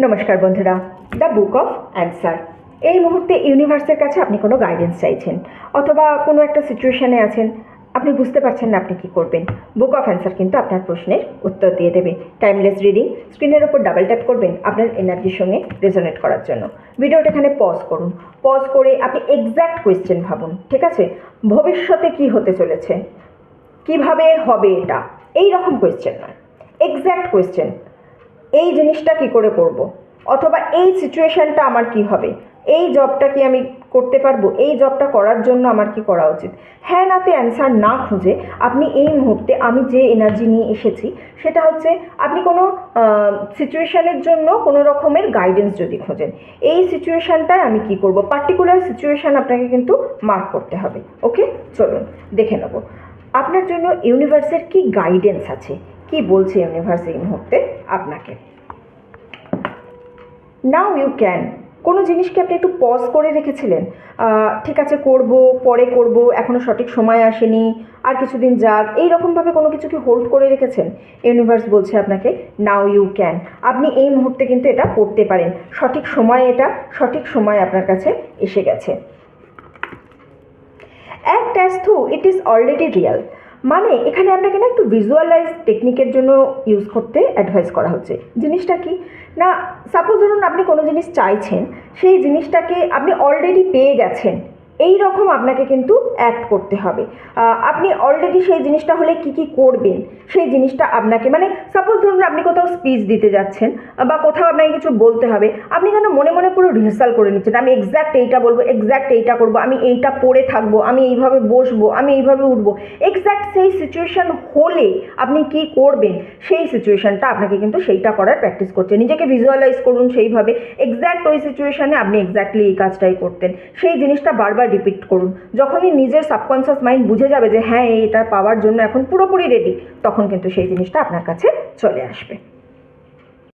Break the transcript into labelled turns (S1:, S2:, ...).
S1: নমস্কার বন্ধুরা, the book of answer. এই মুহূর্তে ইউনিভার্সের কাছে আপনি কোনো গাইডেন্স চাইছেন, অথবা কোনো একটা সিচুয়েশানে আছেন, আপনি বুঝতে পারছেন না আপনি কী করবেন। বুক অফ অ্যান্সার কিন্তু আপনার প্রশ্নের উত্তর দিয়ে দেবে। টাইমলেস রিডিং, স্ক্রিনের ওপর ডাবল ট্যাপ করবেন আপনার এনার্জির সঙ্গে রেজোনেট করার জন্য। ভিডিওটা এখানে পজ করুন, পজ করে আপনি এক্স্যাক্ট কোয়েশ্চেন ভাবুন, ঠিক আছে? ভবিষ্যতে কি হতে চলেছে, কিভাবে হবে এটা, এই রকম কোয়েশ্চেন নয়, এক্স্যাক্ট কোয়েশ্চেন। এই জিনিসটা কি করে করব, অথবা এই সিচুয়েশানটা আমার কি হবে, এই জবটা কি আমি করতে পারবো, এই জবটা করার জন্য আমার কি করা উচিত। হ্যাঁ নাতে অ্যান্সার না খুঁজে আপনি এই মুহূর্তে আমি যে এনার্জি নিয়ে এসেছি সেটা হচ্ছে আপনি কোনো সিচুয়েশানের জন্য কোনো রকমের গাইডেন্স যদি খোঁজেন, এই সিচুয়েশানটায় আমি কি করব, পার্টিকুলার সিচুয়েশান আপনাকে কিন্তু মার্ক করতে হবে। ওকে, চলুন দেখে নেব আপনার জন্য ইউনিভার্সের কি গাইডেন্স আছে, কি বলছে ইউনিভার্স এই মুহূর্তে আপনাকে। Now you can. কোনো জিনিসকে আপনি একটু পজ করে রেখেছিলেন, ঠিক আছে করব, পরে করব, এখনও সঠিক সময় আসেনি, আর কিছুদিন যাক, এইরকমভাবে কোনো কিছুকে হোল্ড করে রেখেছেন। ইউনিভার্স বলছে আপনাকে নাও ইউ ক্যান, আপনি এই মুহূর্তে কিন্তু এটা করতে পারেন। সঠিক সময়, এটা সঠিক সময় আপনার কাছে এসে গেছে। অ্যাক্ট অ্যাজ থু ইট ইজ অলরেডি রিয়াল, মানে এখানে আপনাকে না একটু ভিজুয়ালাইজ টেকনিকের জন্য ইউজ করতে অ্যাডভাইস করা হচ্ছে। জিনিসটা কি না, সাপোজ ধরুন আপনি কোনো জিনিস চাইছেন, সেই জিনিসটাকে আপনি অলরেডি পেয়ে গেছেন, এই রকম আপনাকে কিন্তু অ্যাক্ট করতে হবে। আপনি অলরেডি সেই জিনিসটা হলে কি কি করবেন, সেই জিনিসটা আপনাকে, মানে সাপোজ ধরুন আপনি কোথাও স্পিচ দিতে যাচ্ছেন বা কোথাও আপনাকে কিছু বলতে হবে, আপনি কেন মনে মনে পুরো রিহার্সাল করে নিচ্ছেন, আমি এক্স্যাক্ট এইটা বলবো, এক্স্যাক্ট এইটা করবো, আমি এইটা পড়ে থাকবো, আমি এইভাবে বসবো, আমি এইভাবে উঠবো। এক্স্যাক্ট সেই সিচুয়েশান হলে আপনি কি করবেন, সেই সিচুয়েশানটা আপনাকে কিন্তু সেইটা করার প্র্যাকটিস করছে। নিজেকে ভিজুয়ালাইজ করুন সেইভাবে, এক্স্যাক্ট ওই সিচুয়েশানে আপনি এক্স্যাক্টলি এই কাজটাই করতেন, সেই জিনিসটা বারবার রিপিট করুন। যখনই নিজের সাবকনসিয়াস মাইন্ড বুঝে যাবে যে হ্যাঁ এটা পাওয়ার জন্য এখন পুরোপুরি রেডি, তখন কিন্তু সেই জিনিসটা আপনার কাছে চলে আসবে।